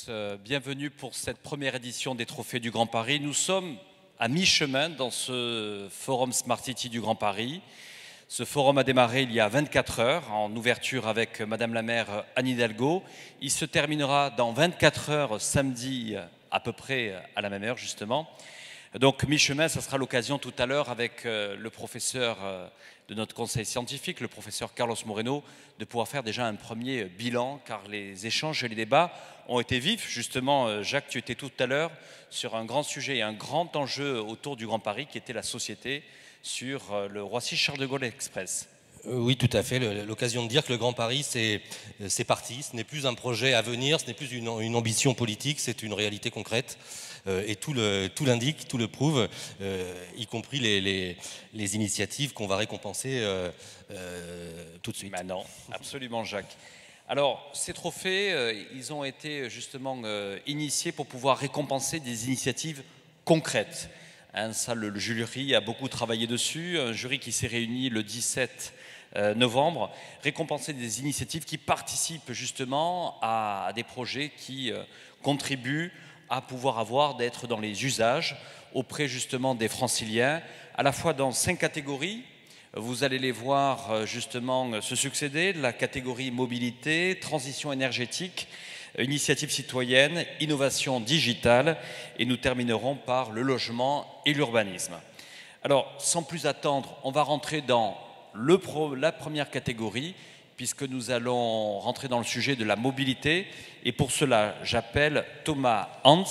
tous, bienvenue pour cette première édition des Trophées du Grand Paris. Nous sommes à mi-chemin dans ce forum Smart City du Grand Paris. Ce forum a démarré il y a 24 heures en ouverture avec Madame la maire Anne Hidalgo. Il se terminera dans 24 heures samedi à peu près à la même heure justement. Donc mi-chemin, ça sera l'occasion tout à l'heure avec le professeur de notre conseil scientifique, le professeur Carlos Moreno, de pouvoir faire déjà un premier bilan, car les échanges et les débats ont été vifs. Justement, Jacques, tu étais tout à l'heure sur un grand sujet et un grand enjeu autour du Grand Paris, qui était la société sur le Roissy-Charles de Gaulle Express. Oui, tout à fait. L'occasion de dire que le Grand Paris, c'est parti. Ce n'est plus un projet à venir, ce n'est plus une ambition politique, c'est une réalité concrète. Et tout l'indique, tout le prouve, y compris les initiatives qu'on va récompenser tout de suite. Maintenant, absolument, Jacques. Alors, ces trophées, ils ont été justement initiés pour pouvoir récompenser des initiatives concrètes. Hein, ça, le jury a beaucoup travaillé dessus, un jury qui s'est réuni le 17 novembre, récompenser des initiatives qui participent justement à des projets qui contribuent à pouvoir d'être dans les usages auprès justement des franciliens, à la fois dans 5 catégories. Vous allez les voir justement se succéder, la catégorie mobilité, transition énergétique, initiative citoyenne, innovation digitale, et nous terminerons par le logement et l'urbanisme. Alors, sans plus attendre, on va rentrer dans la première catégorie, puisque nous allons rentrer dans le sujet de la mobilité. Et pour cela, j'appelle Thomas Hans,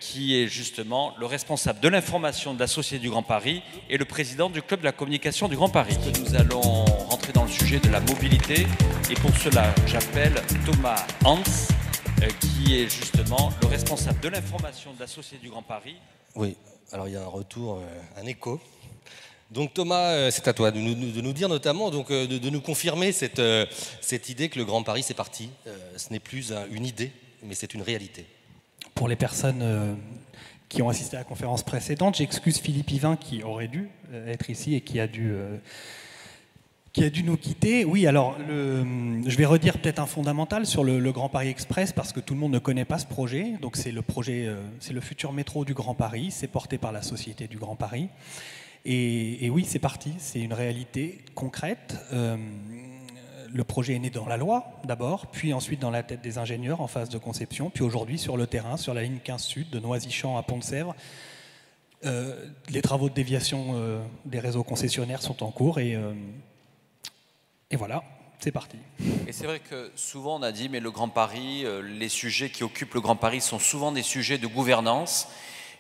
qui est justement le responsable de l'information de la Société du Grand Paris et le président du Club de la communication du Grand Paris. Nous allons rentrer dans le sujet de la mobilité. Et pour cela, j'appelle Thomas Hans, qui est justement le responsable de l'information de la Société du Grand Paris. Oui, alors il y a un retour, un écho. Donc Thomas, c'est à toi de nous dire notamment, donc, de nous confirmer cette idée que le Grand Paris c'est parti. Ce n'est plus une idée, mais c'est une réalité. Pour les personnes qui ont assisté à la conférence précédente, j'excuse Philippe Yvain qui aurait dû être ici et qui a dû nous quitter. Oui, alors je vais redire peut-être un fondamental sur le Grand Paris Express parce que tout le monde ne connaît pas ce projet. Donc c'est le projet, c'est le futur métro du Grand Paris, c'est porté par la Société du Grand Paris. Et oui, c'est parti, c'est une réalité concrète. Le projet est né dans la loi d'abord, puis ensuite dans la tête des ingénieurs en phase de conception, puis aujourd'hui sur le terrain, sur la ligne 15 Sud, de Noisy-Champs à Pont-de-Sèvres. Les travaux de déviation des réseaux concessionnaires sont en cours et voilà, c'est parti. Et c'est vrai que souvent on a dit, mais le Grand Paris, les sujets qui occupent le Grand Paris sont souvent des sujets de gouvernance.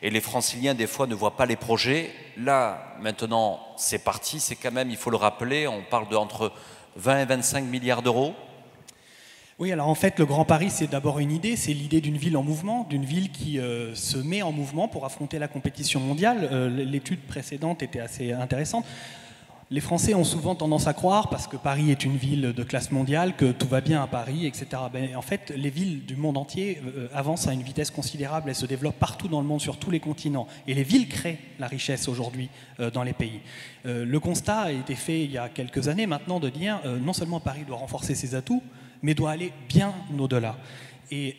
Et les franciliens, des fois, ne voient pas les projets. Là, maintenant, c'est parti. C'est quand même, il faut le rappeler, on parle d'entre 20 et 25 milliards d'euros. Oui, alors en fait, le Grand Paris, c'est d'abord une idée. C'est l'idée d'une ville en mouvement, d'une ville qui se met en mouvement pour affronter la compétition mondiale. L'étude précédente était assez intéressante. Les Français ont souvent tendance à croire, parce que Paris est une ville de classe mondiale, que tout va bien à Paris, etc. Ben, en fait, les villes du monde entier avancent à une vitesse considérable. Elles se développent partout dans le monde, sur tous les continents. Et les villes créent la richesse aujourd'hui dans les pays. Le constat a été fait il y a quelques années maintenant de dire non seulement Paris doit renforcer ses atouts, mais doit aller bien au-delà. Et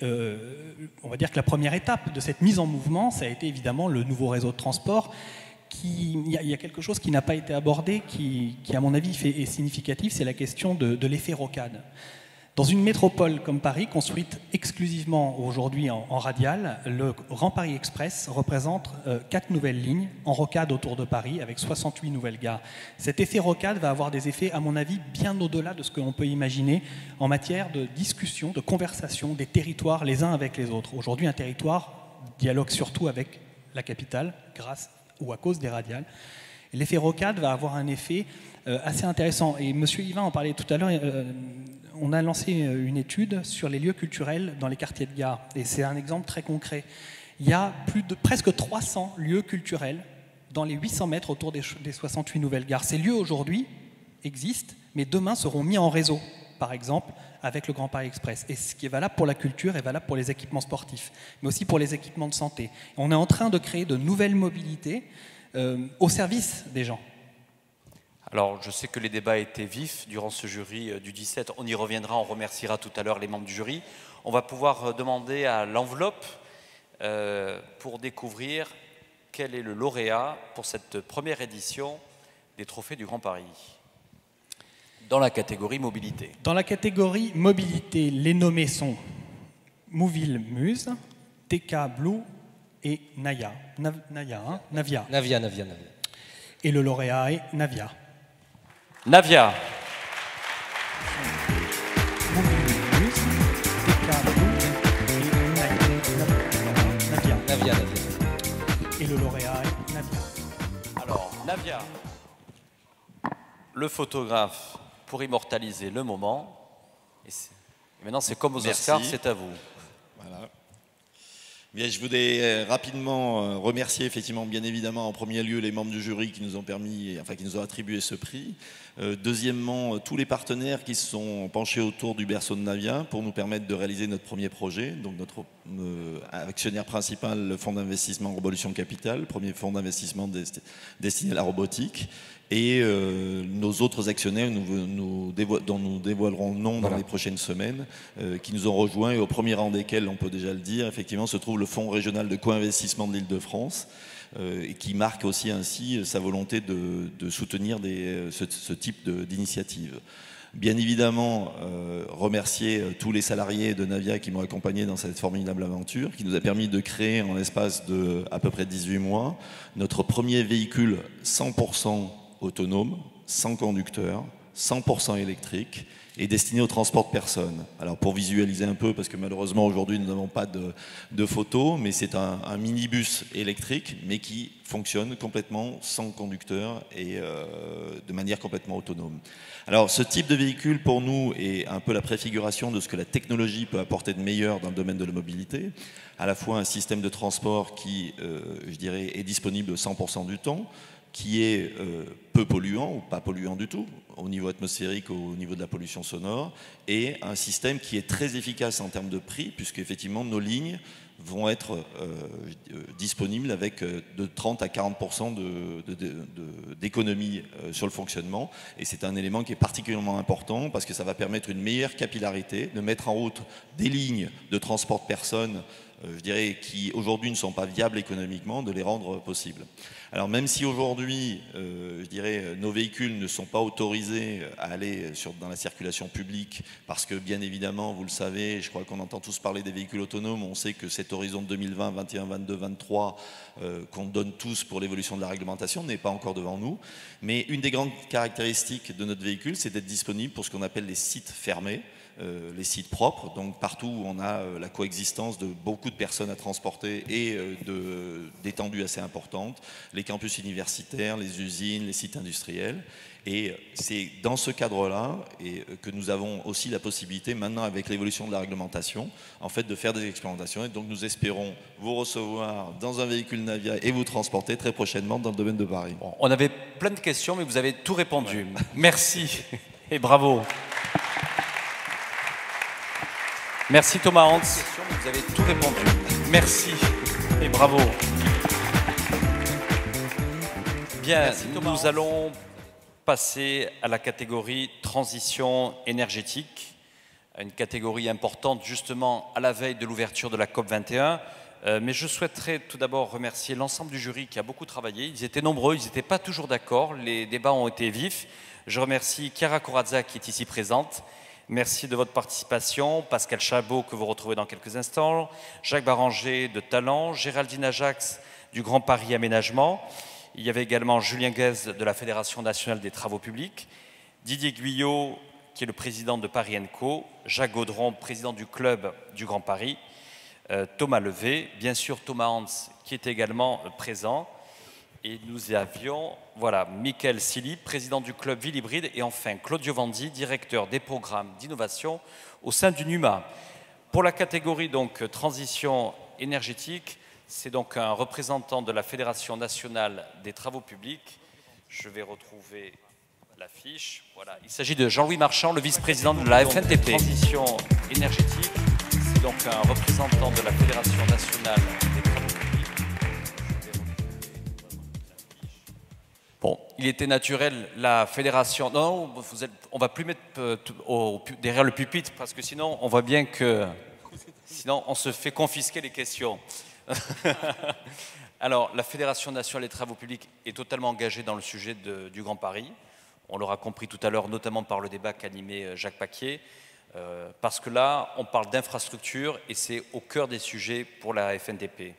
on va dire que la première étape de cette mise en mouvement, ça a été évidemment le nouveau réseau de transport. Il y a quelque chose qui n'a pas été abordé, qui à mon avis est significatif, c'est la question de l'effet rocade. Dans une métropole comme Paris, construite exclusivement aujourd'hui en radial, le Grand Paris Express représente 4 nouvelles lignes en rocade autour de Paris, avec 68 nouvelles gares. Cet effet rocade va avoir des effets, à mon avis, bien au-delà de ce que l'on peut imaginer en matière de discussion, de conversation des territoires les uns avec les autres. Aujourd'hui, un territoire dialogue surtout avec la capitale, grâce ou à cause des radiales. L'effet rocade va avoir un effet assez intéressant. Et M. Yvain en parlait tout à l'heure. On a lancé une étude sur les lieux culturels dans les quartiers de gare. Et c'est un exemple très concret. Il y a presque 300 lieux culturels dans les 800 mètres autour des 68 nouvelles gares. Ces lieux aujourd'hui existent, mais demain seront mis en réseau, par exemple, avec le Grand Paris Express. Et ce qui est valable pour la culture est valable pour les équipements sportifs, mais aussi pour les équipements de santé. On est en train de créer de nouvelles mobilités au service des gens. Alors, je sais que les débats étaient vifs durant ce jury du 17. On y reviendra, on remerciera tout à l'heure les membres du jury. on va pouvoir demander à l'enveloppe pour découvrir quel est le lauréat pour cette première édition des Trophées du Grand Paris, dans la catégorie mobilité. Dans la catégorie mobilité, les nommés sont Mouville Muse, TK Blue et Navia. Navia. Et le lauréat est Navia. Navia. Mouville Muse, TK Blue et Navia. Et le lauréat est Navia. Alors, Navia, le photographe pour immortaliser le moment. Et maintenant, c'est comme aux Oscars, c'est à vous. Voilà. Bien, je voudrais rapidement remercier effectivement, bien évidemment, en premier lieu les membres du jury qui nous ont permis, enfin qui nous ont attribué ce prix. Deuxièmement, tous les partenaires qui se sont penchés autour du berceau de Navia pour nous permettre de réaliser notre premier projet. Donc notre actionnaire principal, le fonds d'investissement Revolution Capital, premier fonds d'investissement destiné à la robotique. Et nos autres actionnaires dont nous dévoilerons le nom dans les prochaines semaines, qui nous ont rejoints et au premier rang desquels, on peut déjà le dire, effectivement, se trouve le Fonds régional de co-investissement de l'Île-de-France, et qui marque aussi ainsi sa volonté de soutenir ce type d'initiative. Bien évidemment, remercier tous les salariés de Navia qui m'ont accompagné dans cette formidable aventure, qui nous a permis de créer en l'espace de à peu près 18 mois notre premier véhicule 100% autonome, sans conducteur, 100% électrique et destiné au transport de personnes. Alors pour visualiser un peu, parce que malheureusement aujourd'hui nous n'avons pas de photos, mais c'est un minibus électrique, mais qui fonctionne complètement sans conducteur et de manière complètement autonome. Alors ce type de véhicule pour nous est un peu la préfiguration de ce que la technologie peut apporter de meilleur dans le domaine de la mobilité, à la fois un système de transport qui, je dirais, est disponible 100% du temps, qui est peu polluant ou pas polluant du tout au niveau atmosphérique, au niveau de la pollution sonore, et un système qui est très efficace en termes de prix, puisque effectivement nos lignes vont être disponibles avec de 30 à 40% d'économie sur le fonctionnement. Et c'est un élément qui est particulièrement important parce que ça va permettre une meilleure capillarité, de mettre en route des lignes de transport de personnes, je dirais, qui aujourd'hui ne sont pas viables économiquement, de les rendre possibles. Alors même si aujourd'hui, je dirais, nos véhicules ne sont pas autorisés à aller dans la circulation publique, parce que bien évidemment, vous le savez, je crois qu'on entend tous parler des véhicules autonomes, on sait que cet horizon de 2020, 21, 22, 23, qu'on donne tous pour l'évolution de la réglementation, n'est pas encore devant nous. Mais une des grandes caractéristiques de notre véhicule, c'est d'être disponible pour ce qu'on appelle les sites fermés. Les sites propres, donc partout où on a la coexistence de beaucoup de personnes à transporter et d'étendues assez importantes, les campus universitaires, les usines, les sites industriels. Et c'est dans ce cadre-là que nous avons aussi la possibilité, maintenant avec l'évolution de la réglementation, en fait, de faire des expérimentations. Et donc nous espérons vous recevoir dans un véhicule Navia et vous transporter très prochainement dans le domaine de Paris. Bon, on avait plein de questions, mais vous avez tout répondu. Ouais. Merci et bravo. Merci Thomas Hans, vous avez tout répondu. Merci et bravo. Bien, nous allons passer à la catégorie transition énergétique, une catégorie importante justement à la veille de l'ouverture de la COP21. Mais je souhaiterais tout d'abord remercier l'ensemble du jury qui a beaucoup travaillé. Ils étaient nombreux, ils n'étaient pas toujours d'accord, les débats ont été vifs. Je remercie Chiara Corazza qui est ici présente. Merci de votre participation, Pascal Chabot que vous retrouvez dans quelques instants, Jacques Baranger de Talent, Géraldine Ajax du Grand Paris Aménagement. Il y avait également Julien Guez de la Fédération nationale des travaux publics, Didier Guyot qui est le président de Paris & Co, Jacques Gaudron, président du club du Grand Paris, Thomas Levé, bien sûr Thomas Hans qui est également présent. Et nous avions, voilà, Michael Silly, président du club Ville Hybride, et enfin Claudio Vandi, directeur des programmes d'innovation au sein du NUMA. Pour la catégorie donc transition énergétique, c'est donc un représentant de la Fédération nationale des travaux publics. Je vais retrouver l'affiche. Voilà, il s'agit de Jean-Louis Marchand, le vice-président de la FNTP. Transition énergétique, c'est donc un représentant de la Fédération nationale des travaux publics. Bon, il était naturel, la fédération... Non, on ne va plus mettre derrière le pupitre, parce que sinon, on voit bien que... Sinon, on se fait confisquer les questions. Alors, la Fédération nationale des travaux publics est totalement engagée dans le sujet du Grand Paris. On l'aura compris tout à l'heure, notamment par le débat qu'animait Jacques Paquier, parce que là, on parle d'infrastructure et c'est au cœur des sujets pour la FNDP.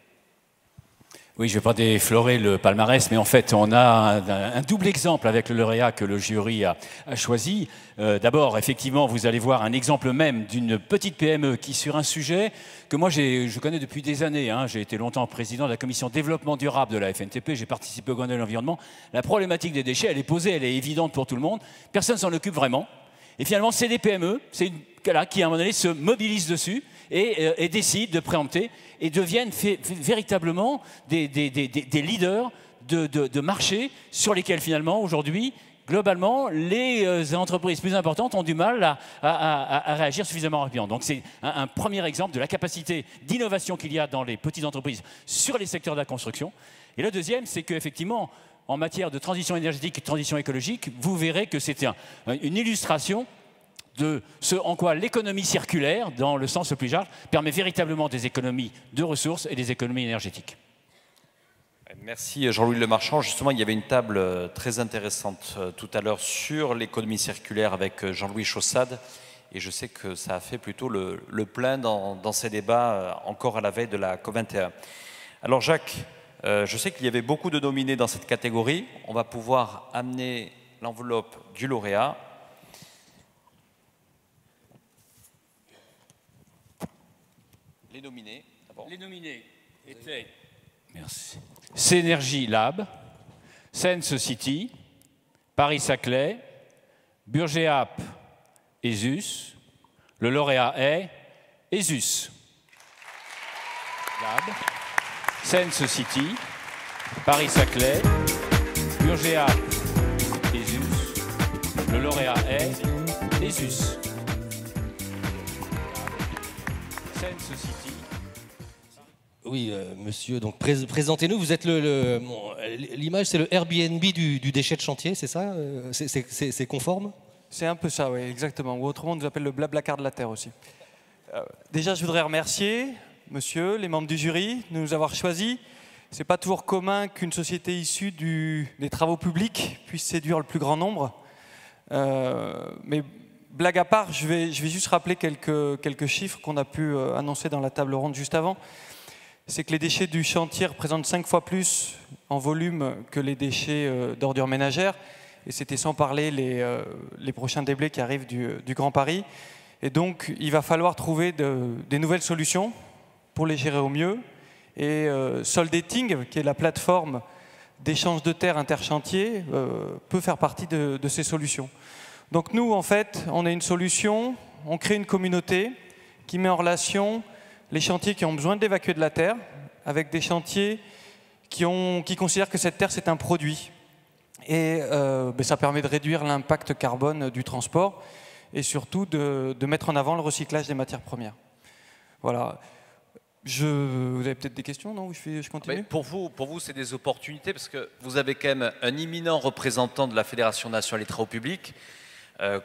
Oui, je ne vais pas déflorer le palmarès, mais en fait, on a un double exemple avec le lauréat que le jury a choisi. D'abord, effectivement, vous allez voir un exemple même d'une petite PME qui, sur un sujet que moi, je connais depuis des années, hein, j'ai été longtemps président de la commission développement durable de la FNTP, j'ai participé au Grenelle de l'environnement. La problématique des déchets, elle est posée, elle est évidente pour tout le monde. Personne ne s'en occupe vraiment. Et finalement, c'est des PME qui, à un moment donné, se mobilisent dessus et décident de préempter et deviennent véritablement des leaders de marché sur lesquels, finalement, aujourd'hui, globalement, les entreprises plus importantes ont du mal à réagir suffisamment rapidement. Donc c'est un premier exemple de la capacité d'innovation qu'il y a dans les petites entreprises sur les secteurs de la construction. Et le deuxième, c'est qu'effectivement, en matière de transition énergétique et de transition écologique, vous verrez que c'est une illustration de ce en quoi l'économie circulaire, dans le sens le plus large, permet véritablement des économies de ressources et des économies énergétiques. Merci Jean-Louis Lemarchand. Justement, il y avait une table très intéressante tout à l'heure sur l'économie circulaire avec Jean-Louis Chaussade. Et je sais que ça a fait plutôt le plein dans ces débats, encore à la veille de la COP21. Alors Jacques, je sais qu'il y avait beaucoup de nominés dans cette catégorie. On va pouvoir amener l'enveloppe du lauréat. Les nominés, d'abord. Les nominés étaient... Merci. Synergy Lab, Sense City, Paris-Saclay, Burgéap, ESUS. Le lauréat est ESUS. Lab, Sense City, Paris-Saclay, Burgéap, ESUS. Le lauréat est ESUS. Sense City. Oui, monsieur, donc présentez-nous. Vous êtes l'image, c'est le Airbnb du déchet de chantier, c'est ça? C'est conforme? C'est un peu ça, oui, exactement. Ou autrement, on nous appelle le Blablacar de la Terre aussi. Déjà, je voudrais remercier, monsieur, les membres du jury, de nous avoir choisis. Ce n'est pas toujours commun qu'une société issue des travaux publics puisse séduire le plus grand nombre. Mais blague à part, je vais juste rappeler quelques chiffres qu'on a pu annoncer dans la table ronde juste avant. C'est que les déchets du chantier représentent 5 fois plus en volume que les déchets d'ordures ménagères. Et c'était sans parler les prochains déblais qui arrivent du Grand Paris. Et donc, il va falloir trouver des nouvelles solutions pour les gérer au mieux. Et Soldating, qui est la plateforme d'échange de terre interchantier, peut faire partie de ces solutions. Donc nous, en fait, on a une solution, on crée une communauté qui met en relation les chantiers qui ont besoin d'évacuer de la terre avec des chantiers qui considèrent que cette terre, c'est un produit. Et ça permet de réduire l'impact carbone du transport et surtout de mettre en avant le recyclage des matières premières. Voilà. Vous avez peut-être des questions, non? Je continue. Mais pour vous c'est des opportunités parce que vous avez quand même un éminent représentant de la Fédération nationale des travaux publics.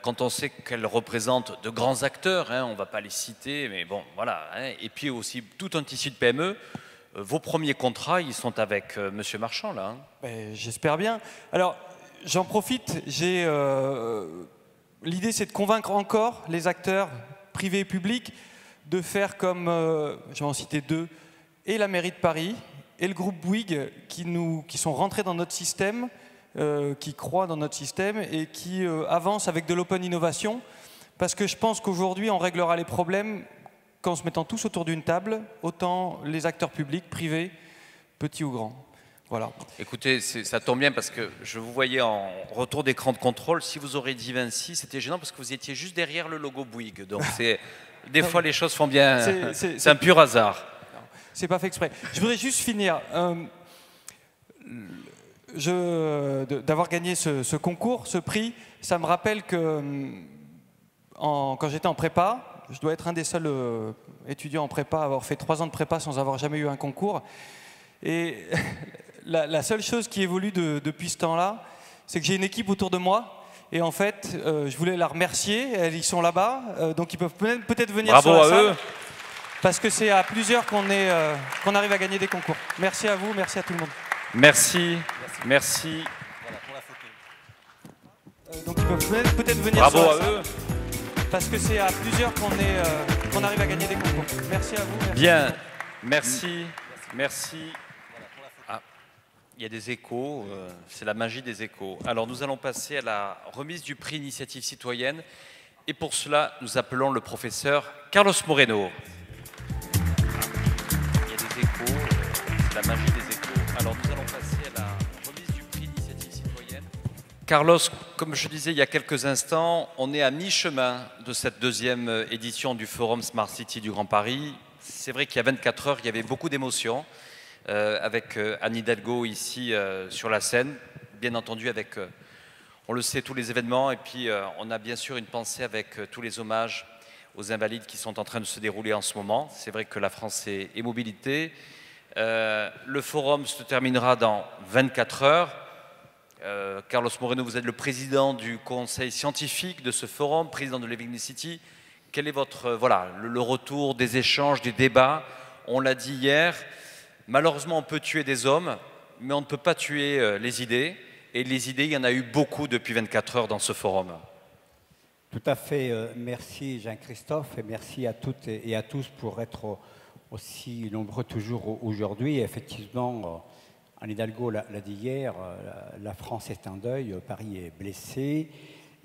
Quand on sait qu'elle représente de grands acteurs, hein, on ne va pas les citer, mais bon, voilà. Hein, et puis aussi tout un tissu de PME. Vos premiers contrats, ils sont avec Monsieur Marchand, là. Hein. J'espère bien. Alors, j'en profite. L'idée, c'est de convaincre encore les acteurs privés et publics de faire comme, je vais en citer deux, et la mairie de Paris et le groupe Bouygues qui sont rentrés dans notre système, qui croient dans notre système et qui avancent avec de l'open innovation. Parce que je pense qu'aujourd'hui, on réglera les problèmes qu'en se mettant tous autour d'une table, autant les acteurs publics, privés, petits ou grands. Voilà. Écoutez, ça tombe bien parce que je vous voyais en retour d'écran de contrôle. Si vous auriez dit Vinci, c'était gênant parce que vous étiez juste derrière le logo Bouygues. Donc des fois, les choses font bien. C'est un pur hasard. C'est pas fait exprès. Je voudrais juste finir. D'avoir gagné ce concours, ce prix, ça me rappelle que quand j'étais en prépa, je dois être un des seuls étudiants en prépa à avoir fait 3 ans de prépa sans avoir jamais eu un concours. Et la seule chose qui évolue depuis ce temps-là, c'est que j'ai une équipe autour de moi. Et en fait, je voulais la remercier. Ils sont là-bas, donc ils peuvent peut-être venir Bravo sur la à salle. eux. parce que c'est à plusieurs qu'on arrive à gagner des concours. Merci à vous, merci à tout le monde. Merci, merci. Voilà, pour la photo. Donc ils peuvent peut-être venir Bravo sur à la salle, eux. parce que c'est à plusieurs qu'on arrive à gagner des concours. Merci à vous. Merci. Bien, merci, merci. Ah, il y a des échos, c'est la magie des échos. Alors nous allons passer à la remise du prix Initiative citoyenne. Et pour cela, nous appelons le professeur Carlos Moreno. Il y a des échos, c'est la magie des échos. Alors nous allons passer à la remise du prix Initiative citoyenne. Carlos, comme je disais il y a quelques instants, on est à mi-chemin de cette deuxième édition du Forum Smart City du Grand Paris. C'est vrai qu'il y a 24 heures, il y avait beaucoup d'émotions avec Anne Hidalgo ici sur la scène, bien entendu avec... on le sait, tous les événements, et puis on a bien sûr une pensée avec tous les hommages aux Invalides qui sont en train de se dérouler en ce moment. C'est vrai que la France est mobilité. Le forum se terminera dans 24 heures. Carlos Moreno, vous êtes le président du conseil scientifique de ce forum, président de Living City. Quel est votre, voilà, le retour des échanges, des débats? On l'a dit hier, malheureusement on peut tuer des hommes, mais on ne peut pas tuer les idées. Et les idées, il y en a eu beaucoup depuis 24 heures dans ce forum. Tout à fait. Merci Jean-Christophe et merci à toutes et à tous pour être aussi nombreux toujours aujourd'hui. Effectivement, Anne Hidalgo l'a dit hier, la France est en deuil, Paris est blessé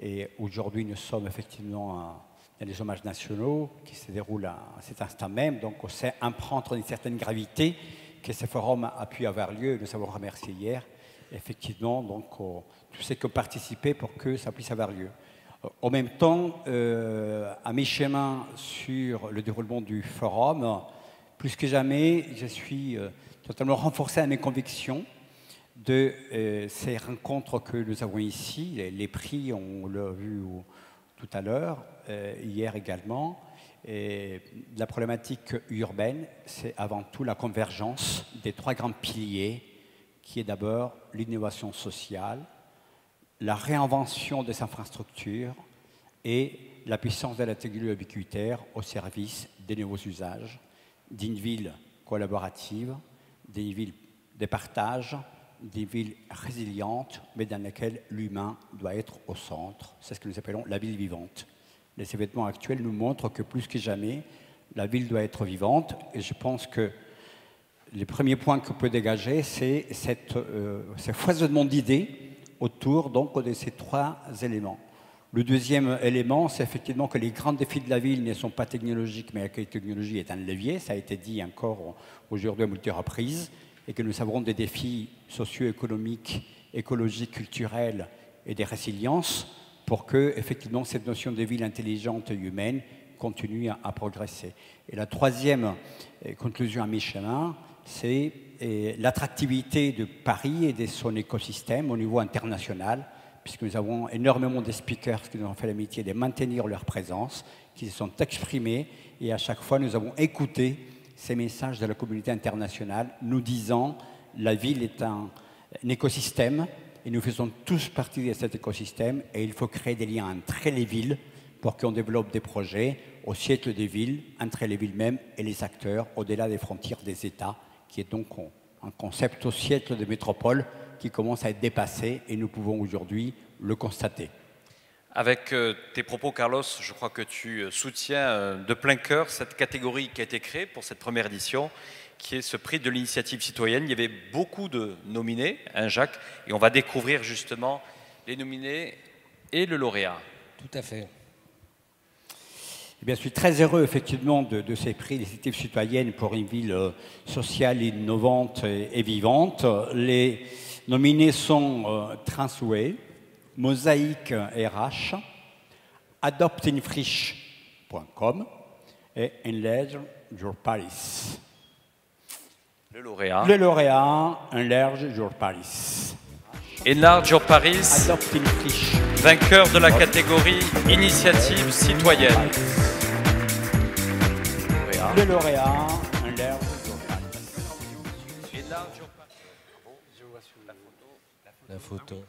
et aujourd'hui nous sommes effectivement dans les hommages nationaux qui se déroulent à cet instant même. Donc c'est un prendre une certaine gravité que ce forum a pu avoir lieu. Nous avons remercié hier. Effectivement, donc, tous ceux qui ont participé pour que ça puisse avoir lieu. En même temps, à mi-chemin sur le déroulement du forum, plus que jamais, je suis totalement renforcé à mes convictions de ces rencontres que nous avons ici. Les prix, on l'a vu tout à l'heure, hier également. Et la problématique urbaine, c'est avant tout la convergence des trois grands piliers qui est d'abord l'innovation sociale, la réinvention des infrastructures et la puissance de la technologie ubiquitaire au service des nouveaux usages, d'une ville collaborative, d'une ville de partage, d'une ville résiliente, mais dans laquelle l'humain doit être au centre. C'est ce que nous appelons la ville vivante. Les événements actuels nous montrent que plus que jamais, la ville doit être vivante et je pense que les premiers points qu'on peut dégager, c'est ce foisonnement d'idées autour donc, de ces trois éléments. Le deuxième élément, c'est effectivement que les grands défis de la ville ne sont pas technologiques, mais que la technologie est un levier. Ça a été dit encore aujourd'hui à multiples reprises, et que nous avons des défis socio-économiques, écologiques, culturels et des résiliences pour que effectivement cette notion de ville intelligente et humaine continue à progresser. Et la troisième conclusion à mi-chemin, c'est l'attractivité de Paris et de son écosystème au niveau international, puisque nous avons énormément de speakers qui nous ont fait l'amitié de maintenir leur présence, qui se sont exprimés, et à chaque fois nous avons écouté ces messages de la communauté internationale nous disant la ville est un écosystème et nous faisons tous partie de cet écosystème et il faut créer des liens entre les villes pour qu'on développe des projets au siècle des villes, entre les villes mêmes et les acteurs, au-delà des frontières des États, qui est donc un concept au siècle de métropole qui commence à être dépassé et nous pouvons aujourd'hui le constater. Avec tes propos, Carlos, je crois que tu soutiens de plein cœur cette catégorie qui a été créée pour cette première édition, qui est ce prix de l'initiative citoyenne. Il y avait beaucoup de nominés, hein, Jacques, et on va découvrir justement les nominés et le lauréat. Tout à fait. Eh bien, je suis très heureux effectivement de ces prix d'initiative citoyenne pour une ville sociale, innovante et vivante. Les nominés sont Transway, Mosaïque RH, adoptinfriche.com et Enlarge Your Paris. Le lauréat. Le lauréat, Enlarge Your Paris. Enlarge Your Paris, Adoptinfriche. vainqueur de la catégorie initiative citoyenne. Le lauréat, Enlarge Your Paris. Enlarge Your Paris. La photo.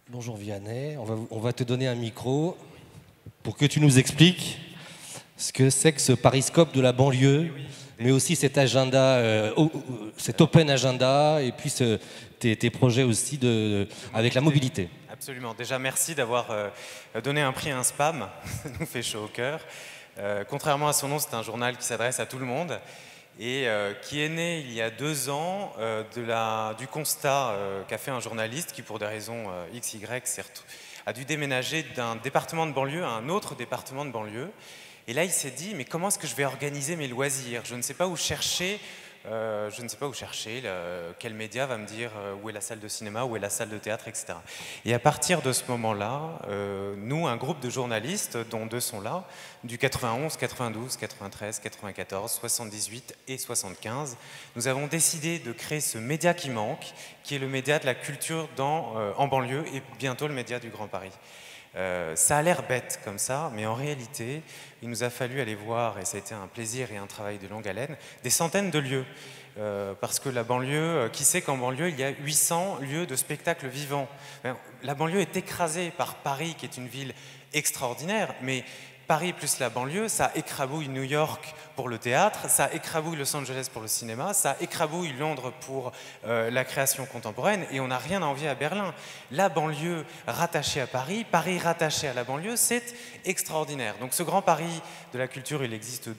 Bonjour Vianney, on va te donner un micro pour que tu nous expliques ce que c'est que ce Pariscope de la banlieue, mais aussi cet agenda, cet open agenda, et puis tes projets aussi avec la mobilité. Absolument. Déjà, merci d'avoir donné un prix à un spam. Ça nous fait chaud au cœur. Contrairement à son nom, c'est un journal qui s'adresse à tout le monde et qui est né il y a 2 ans du constat qu'a fait un journaliste qui, pour des raisons XY, a dû déménager d'un département de banlieue à un autre département de banlieue. Et là, il s'est dit, mais comment est-ce que je vais organiser mes loisirs? Je ne sais pas où chercher. Quel média va me dire où est la salle de cinéma, où est la salle de théâtre, etc. Et à partir de ce moment-là, nous, un groupe de journalistes, dont 2 sont là, du 91, 92, 93, 94, 78 et 75, nous avons décidé de créer ce média qui manque, qui est le média de la culture en banlieue et bientôt le média du Grand Paris. Ça a l'air bête comme ça, mais en réalité, il nous a fallu aller voir, et ça a été un plaisir et un travail de longue haleine, des centaines de lieux. Parce que la banlieue, qui sait qu'en banlieue, il y a 800 lieux de spectacles vivants. La banlieue est écrasée par Paris, qui est une ville extraordinaire, mais Paris plus la banlieue, ça écrabouille New York pour le théâtre, ça écrabouille Los Angeles pour le cinéma, ça écrabouille Londres pour la création contemporaine, et on n'a rien à envier à Berlin. La banlieue rattachée à Paris, Paris rattaché à la banlieue, c'est extraordinaire. Donc ce grand Paris de la culture, il existe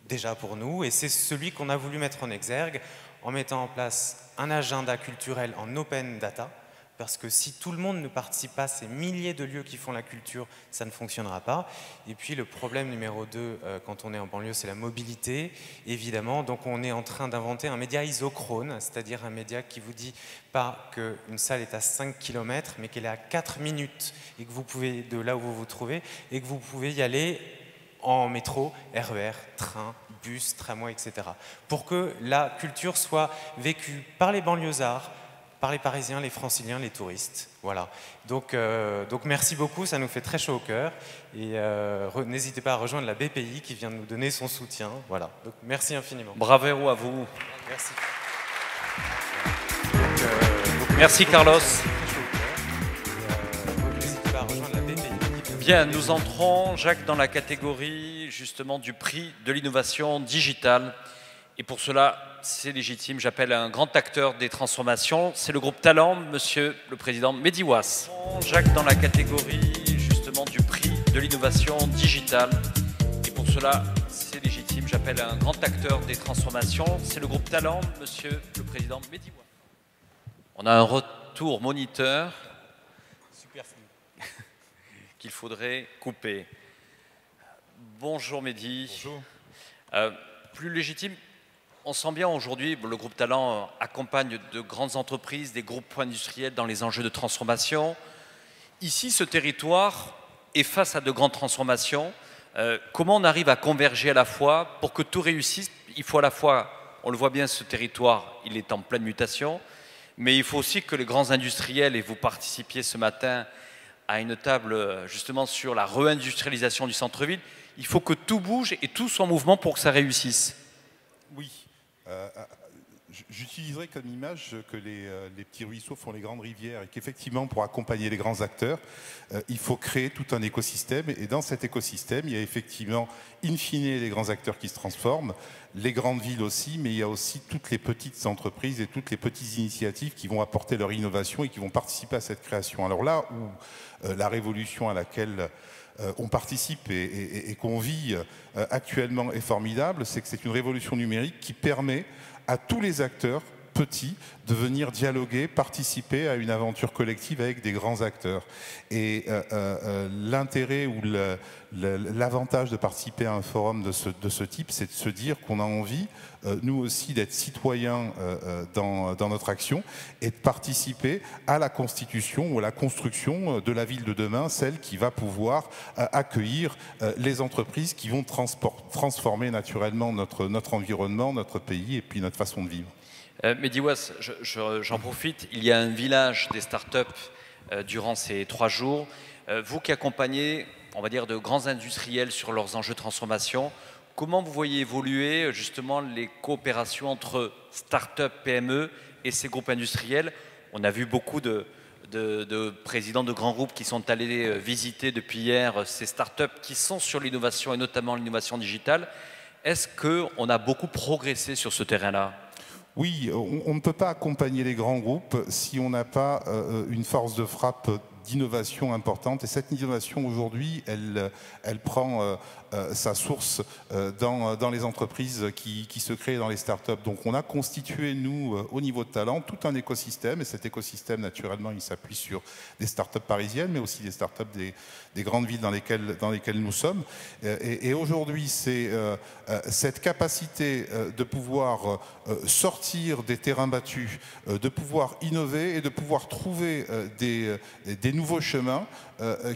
déjà pour nous, et c'est celui qu'on a voulu mettre en exergue en mettant en place un agenda culturel en open data, parce que si tout le monde ne participe pas à ces milliers de lieux qui font la culture, ça ne fonctionnera pas. Et puis le problème numéro 2, quand on est en banlieue, c'est la mobilité, évidemment. Donc on est en train d'inventer un média isochrone, c'est-à-dire un média qui vous dit pas qu'une salle est à 5 km, mais qu'elle est à 4 minutes, et que vous pouvez, de là où vous vous trouvez, et que vous pouvez y aller en métro, RER, train, bus, tramway, etc. Pour que la culture soit vécue par les banlieusards, par les Parisiens, les Franciliens, les touristes. Voilà. Donc merci beaucoup, ça nous fait très chaud au cœur. Et n'hésitez pas à rejoindre la BPI qui vient de nous donner son soutien. Voilà. Donc merci infiniment. Bravo à vous. Merci. Merci Carlos. N'hésitez pas à rejoindre la BPI. Bien, nous entrons, Jacques, dans la catégorie justement du prix de l'innovation digitale. Et pour cela, c'est légitime, j'appelle un grand acteur des transformations. C'est le groupe Talent, monsieur le président Mehdi Ouass. Jacques, dans la catégorie justement du prix de l'innovation digitale. Et pour cela, c'est légitime, j'appelle un grand acteur des transformations. C'est le groupe Talent, monsieur le président Mehdi Ouass. On a un retour moniteur. Superflu. Qu'il faudrait couper. Bonjour Mehdi. Bonjour. Plus légitime. On sent bien aujourd'hui, le groupe Talent accompagne de grandes entreprises, des groupes industriels dans les enjeux de transformation. Ici, ce territoire est face à de grandes transformations. Comment on arrive à converger à la fois pour que tout réussisse? Il faut à la fois, on le voit bien, ce territoire, il est en pleine mutation, mais il faut aussi que les grands industriels, et vous participiez ce matin à une table justement sur la réindustrialisation du centre-ville, il faut que tout bouge et tout soit en mouvement pour que ça réussisse. Oui. J'utiliserai comme image que les petits ruisseaux font les grandes rivières et qu'effectivement, pour accompagner les grands acteurs, il faut créer tout un écosystème. Et dans cet écosystème, il y a effectivement, in fine, les grands acteurs qui se transforment, les grandes villes aussi, mais il y a aussi toutes les petites entreprises et toutes les petites initiatives qui vont apporter leur innovation et qui vont participer à cette création. Alors là où la révolution à laquelle on participe et qu'on vit actuellement est formidable, c'est que c'est une révolution numérique qui permet à tous les acteurs petits de venir dialoguer, participer à une aventure collective avec des grands acteurs. Et l'intérêt ou l'avantage de participer à un forum de ce type, c'est de se dire qu'on a envie, nous aussi, d'être citoyens dans notre action et de participer à la constitution ou à la construction de la ville de demain, celle qui va pouvoir accueillir les entreprises qui vont transformer naturellement notre environnement, notre pays et puis notre façon de vivre. Mehdi Ouass, j'en profite, il y a un village des startups durant ces 3 jours. Vous qui accompagnez, on va dire, de grands industriels sur leurs enjeux de transformation, comment vous voyez évoluer justement les coopérations entre startups, PME et ces groupes industriels? On a vu beaucoup de présidents de grands groupes qui sont allés visiter depuis hier ces startups qui sont sur l'innovation et notamment l'innovation digitale. Est-ce qu'on a beaucoup progressé sur ce terrain-là ? Oui, on ne peut pas accompagner les grands groupes si on n'a pas une force de frappe d'innovation importante. Et cette innovation, aujourd'hui, elle prend sa source dans les entreprises qui se créent dans les startups. Donc on a constitué, nous, au niveau de talent, tout un écosystème. Et cet écosystème, naturellement, il s'appuie sur des startups parisiennes, mais aussi des startups des grandes villes dans lesquelles nous sommes. Et aujourd'hui, c'est cette capacité de pouvoir sortir des terrains battus, de pouvoir innover et de pouvoir trouver des nouveaux chemins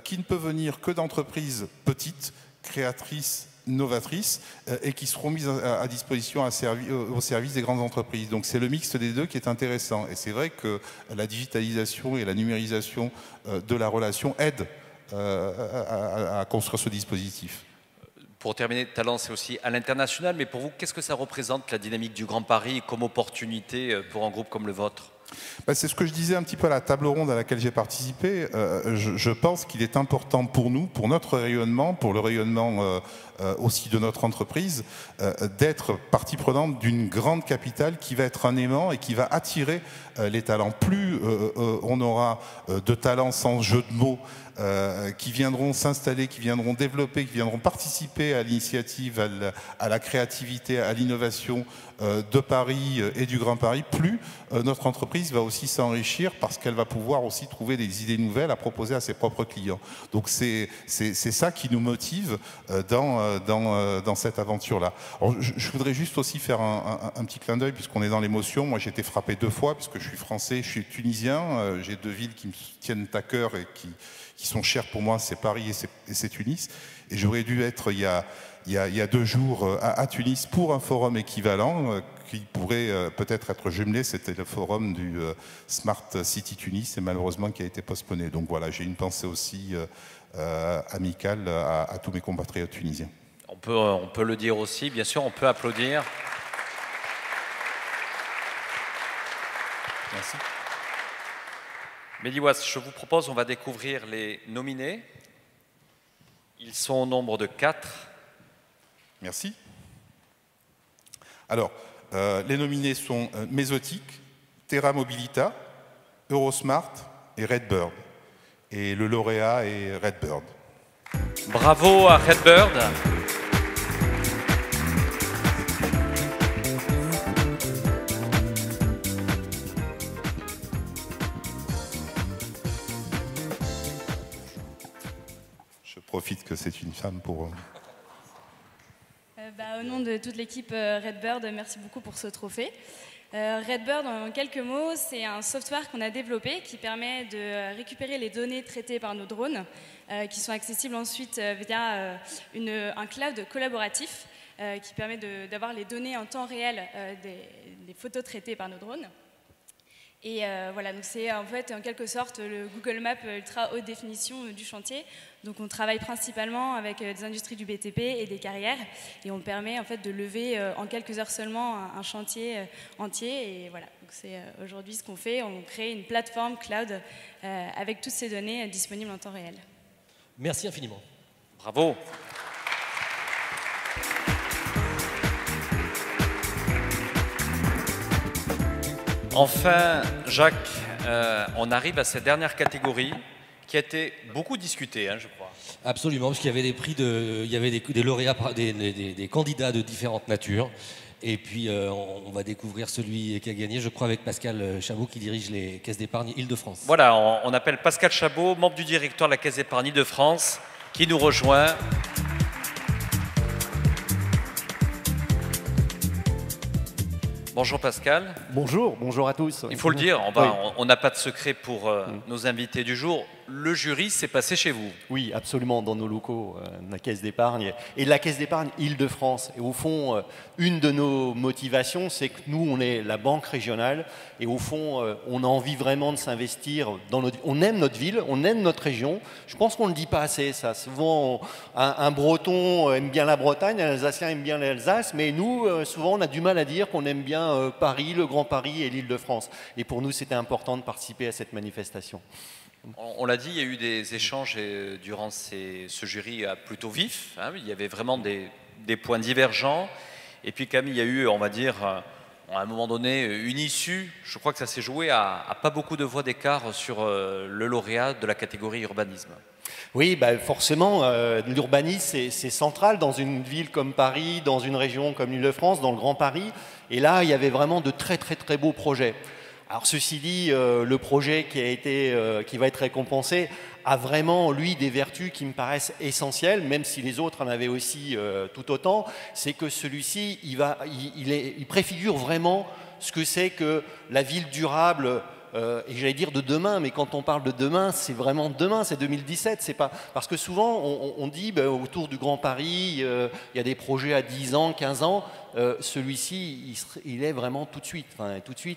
qui ne peuvent venir que d'entreprises petites, créatrices, novatrices et qui seront mises à disposition au service des grandes entreprises. Donc c'est le mixte des deux qui est intéressant. Et c'est vrai que la digitalisation et la numérisation de la relation aident à construire ce dispositif. Pour terminer, Talent, c'est aussi à l'international, mais pour vous, qu'est-ce que ça représente la dynamique du Grand Paris comme opportunité pour un groupe comme le vôtre ? C'est ce que je disais un petit peu à la table ronde à laquelle j'ai participé. Je pense qu'il est important pour nous, pour notre rayonnement, pour le rayonnement aussi de notre entreprise, d'être partie prenante d'une grande capitale qui va être un aimant et qui va attirer les talents. Plus on aura de talents sans jeu de mots qui viendront s'installer, qui viendront développer, qui viendront participer à l'initiative, à la créativité, à l'innovation de Paris et du Grand Paris, plus notre entreprise va aussi s'enrichir parce qu'elle va pouvoir aussi trouver des idées nouvelles à proposer à ses propres clients. Donc c'est ça qui nous motive dans cette aventure-là. Je voudrais juste aussi faire un petit clin d'œil puisqu'on est dans l'émotion. Moi j'ai été frappé 2 fois puisque je suis français, je suis tunisien, j'ai 2 villes qui me tiennent à cœur et qui sont chères pour moi, c'est Paris et c'est Tunis. Et j'aurais dû être il y a 2 jours à Tunis pour un forum équivalent qui pourrait peut-être être jumelé. C'était le forum du Smart City Tunis et malheureusement qui a été postponé. Donc voilà, j'ai une pensée aussi amicale à tous mes compatriotes tunisiens. On peut le dire aussi, bien sûr, on peut applaudir. Merci. Mehdi-Ouass, je vous propose, on va découvrir les nominés. Ils sont au nombre de 4. Merci. Alors, les nominés sont Mesotic, Terra Mobilita, Eurosmart et Redbird. Et le lauréat est Redbird. Bravo à Redbird. Je profite que c'est une femme pour... Au nom de toute l'équipe Redbird, merci beaucoup pour ce trophée. Redbird, en quelques mots, c'est un software qu'on a développé qui permet de récupérer les données traitées par nos drones, qui sont accessibles ensuite via un cloud collaboratif qui permet d'avoir les données en temps réel des photos traitées par nos drones. Et voilà, donc c'est en fait en quelque sorte le Google Maps ultra haute définition du chantier. Donc on travaille principalement avec des industries du BTP et des carrières et on permet en fait de lever en quelques heures seulement un chantier entier. Et voilà, donc c'est aujourd'hui ce qu'on fait. On crée une plateforme cloud avec toutes ces données disponibles en temps réel. Merci infiniment. Bravo. Enfin, Jacques, on arrive à cette dernière catégorie qui a été beaucoup discutée, je crois. Absolument, parce qu'il y avait des prix il y avait des lauréats, des candidats de différentes natures. Et puis, on va découvrir celui qui a gagné, je crois, avec Pascal Chabot, qui dirige les caisses d'épargne Île-de-France. Voilà, on appelle Pascal Chabot, membre du directoire de la Caisse d'épargne Île-de-France, qui nous rejoint. Bonjour Pascal. Bonjour à tous. Il faut le dire, on n'a pas de secret pour nos invités du jour. le jury s'est passé chez vous. Oui, absolument, dans nos locaux de la Caisse d'épargne. Et la Caisse d'épargne Île-de-France. Et au fond, une de nos motivations, c'est que nous, on est la banque régionale. Et au fond, on a envie vraiment de s'investir dans notre... On aime notre ville, on aime notre région. Je pense qu'on ne le dit pas assez, ça. Souvent, un Breton aime bien la Bretagne, un Alsacien aime bien l'Alsace. Mais nous, souvent, on a du mal à dire qu'on aime bien Paris, le Grand Paris et l'Île-de-France. Et pour nous, c'était important de participer à cette manifestation. On l'a dit, il y a eu des échanges durant ce jury plutôt vif. Hein, il y avait vraiment des points divergents. Et puis quand même, il y a eu, on va dire, à un moment donné, une issue. Je crois que ça s'est joué à pas beaucoup de voix d'écart sur le lauréat de la catégorie urbanisme. Oui, forcément, l'urbanisme, c'est central dans une ville comme Paris, dans une région comme l'Île-de-France, dans le Grand Paris. Et là, il y avait vraiment de très, très, très beaux projets. Alors ceci dit, le projet qui va être récompensé a vraiment, lui, des vertus qui me paraissent essentielles, même si les autres en avaient aussi tout autant. C'est que celui-ci, il préfigure vraiment ce que c'est que la ville durable, et j'allais dire de demain, mais quand on parle de demain, c'est vraiment demain, c'est 2017. C'est pas... Parce que souvent, on dit autour du Grand Paris, il y a des projets à 10 ans, 15 ans. Celui-ci, il est vraiment tout de suite,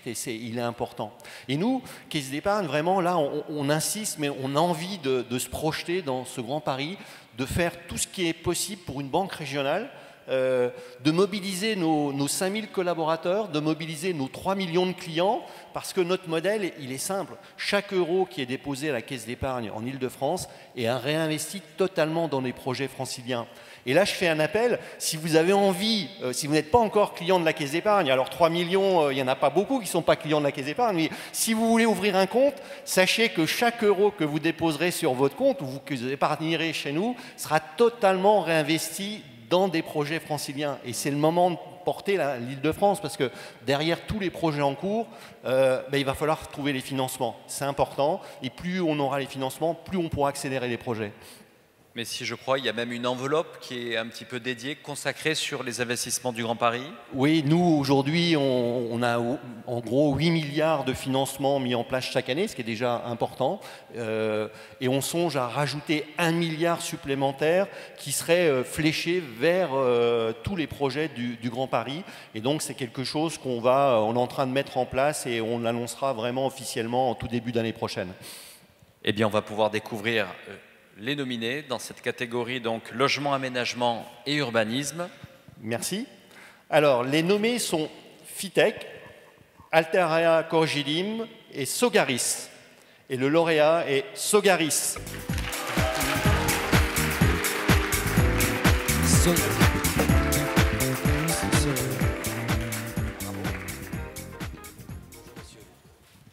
et il est important. Et nous, Caisse d'épargne, vraiment, là, on insiste, mais on a envie de se projeter dans ce Grand Paris, de faire tout ce qui est possible pour une banque régionale, de mobiliser nos 5000 collaborateurs, de mobiliser nos 3 millions de clients, parce que notre modèle, il est simple. Chaque euro qui est déposé à la Caisse d'épargne en Île-de-France est réinvesti totalement dans les projets franciliens. Et là, je fais un appel, si vous avez envie, si vous n'êtes pas encore client de la Caisse d'épargne, alors 3 millions, il n'y en a pas beaucoup qui ne sont pas clients de la Caisse d'épargne, mais si vous voulez ouvrir un compte, sachez que chaque euro que vous déposerez sur votre compte, ou que vous épargnerez chez nous, sera totalement réinvesti dans des projets franciliens. Et c'est le moment de porter l'Île-de-France, parce que derrière tous les projets en cours, il va falloir trouver les financements. C'est important, et plus on aura les financements, plus on pourra accélérer les projets. Mais si je crois, il y a même une enveloppe qui est un petit peu dédiée, consacrée sur les investissements du Grand Paris. Oui, nous, aujourd'hui, on a en gros 8 milliards de financements mis en place chaque année, ce qui est déjà important. Et on songe à rajouter 1 milliard supplémentaire qui serait fléché vers tous les projets du Grand Paris. Et donc, c'est quelque chose on est en train de mettre en place et on l'annoncera vraiment officiellement en tout début d'année prochaine. Eh bien, on va pouvoir découvrir... les nominés dans cette catégorie, donc logement, aménagement et urbanisme. Merci. Alors, les nommés sont Fitech, Altarea Corgidim et Sogaris. Et le lauréat est Sogaris.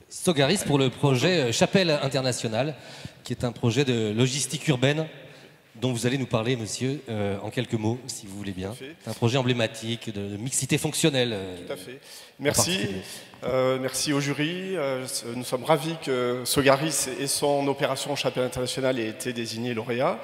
Sogaris pour le projet Chapelle Internationale, qui est un projet de logistique urbaine dont vous allez nous parler, monsieur, en quelques mots, si vous voulez bien. C'est un projet emblématique de mixité fonctionnelle. Tout à fait. Merci. Merci au jury. Nous sommes ravis que Sogaris et son opération Chapelle Internationale aient été désignés lauréats.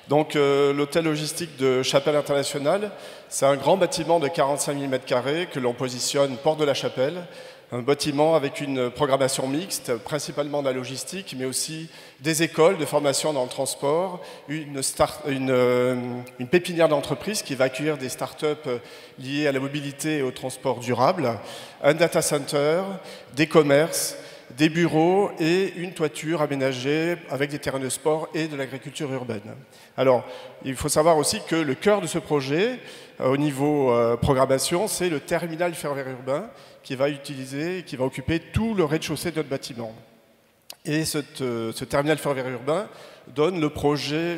Donc l'hôtel logistique de Chapelle Internationale, c'est un grand bâtiment de 45 000 m² que l'on positionne porte de la Chapelle. Un bâtiment avec une programmation mixte, principalement de la logistique, mais aussi des écoles de formation dans le transport, une pépinière d'entreprise qui va accueillir des startups liées à la mobilité et au transport durable, un data center, des commerces, des bureaux et une toiture aménagée avec des terrains de sport et de l'agriculture urbaine. Alors, il faut savoir aussi que le cœur de ce projet, au niveau programmation, c'est le terminal ferroviaire urbain qui va occuper tout le rez-de-chaussée de notre bâtiment. Et ce terminal ferroviaire urbain donne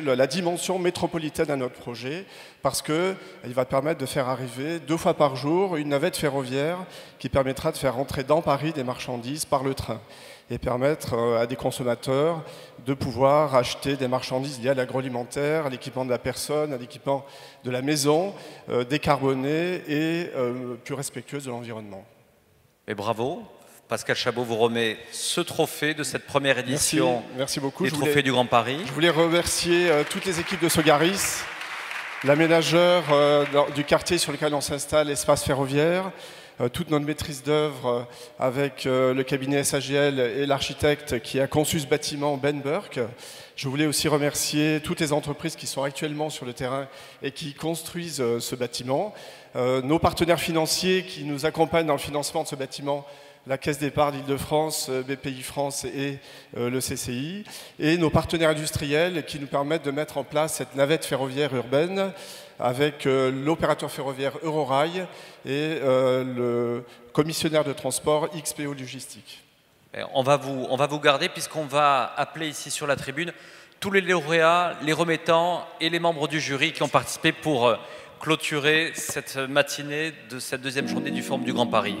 la dimension métropolitaine à notre projet parce qu'il va permettre de faire arriver 2 fois par jour une navette ferroviaire qui permettra de faire rentrer dans Paris des marchandises par le train et permettre à des consommateurs de pouvoir acheter des marchandises liées à l'agroalimentaire, à l'équipement de la personne, à l'équipement de la maison, décarbonée et plus respectueuse de l'environnement. Et bravo. Pascal Chabot vous remet ce trophée de cette première édition. Merci beaucoup. Du trophée du Grand Paris. Je voulais remercier toutes les équipes de Sogaris, l'aménageur du quartier sur lequel on s'installe, l'espace ferroviaire, toute notre maîtrise d'œuvre avec le cabinet SAGL et l'architecte qui a conçu ce bâtiment, Ben Burke. Je voulais aussi remercier toutes les entreprises qui sont actuellement sur le terrain et qui construisent ce bâtiment. Nos partenaires financiers qui nous accompagnent dans le financement de ce bâtiment, la Caisse d'épargne d'Île-de-France, BPI France et le CCI, et nos partenaires industriels qui nous permettent de mettre en place cette navette ferroviaire urbaine avec l'opérateur ferroviaire Eurorail et le commissionnaire de transport XPO Logistique. On va vous garder puisqu'on va appeler ici sur la tribune tous les lauréats, les remettants et les membres du jury qui ont participé pour clôturer cette matinée de cette deuxième journée du Forum du Grand Paris.